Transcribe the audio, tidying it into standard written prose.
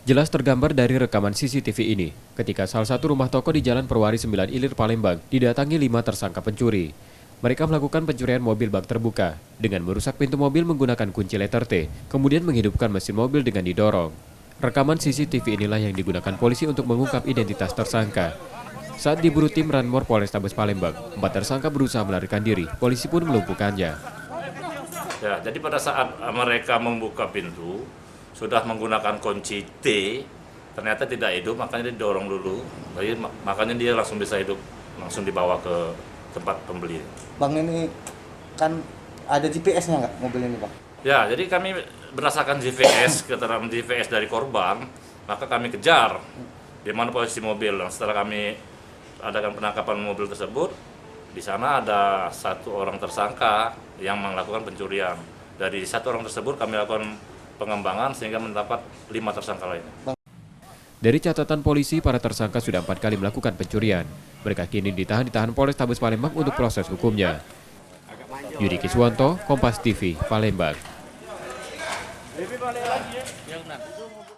Jelas tergambar dari rekaman CCTV ini, ketika salah satu rumah toko di Jalan Perwari 9 Ilir, Palembang, didatangi 5 tersangka pencuri. Mereka melakukan pencurian mobil bak terbuka dengan merusak pintu mobil menggunakan kunci letter T, kemudian menghidupkan mesin mobil dengan didorong. Rekaman CCTV inilah yang digunakan polisi untuk mengungkap identitas tersangka. Saat diburu tim Ranmor Polrestabes Palembang, 4 tersangka berusaha melarikan diri, polisi pun melumpuhkannya. Ya, jadi pada saat mereka membuka pintu, sudah menggunakan kunci T, ternyata tidak hidup, makanya dia didorong dulu. Jadi, makanya dia langsung bisa hidup, langsung dibawa ke tempat pembeli. Bang, ini kan ada GPS-nya nggak mobil ini, Bang? Ya, jadi kami berdasarkan GPS, keterangan GPS dari korban, maka kami kejar di mana posisi mobil. Dan setelah kami adakan penangkapan mobil tersebut, di sana ada 1 orang tersangka yang melakukan pencurian. Dari 1 orang tersebut kami lakukan pengembangan sehingga mendapat 5 tersangka lainnya. Dari catatan polisi, para tersangka sudah 4 kali melakukan pencurian. Mereka kini ditahan Polrestabes Palembang untuk proses hukumnya. Yudi Kiswanto, Kompas TV, Palembang.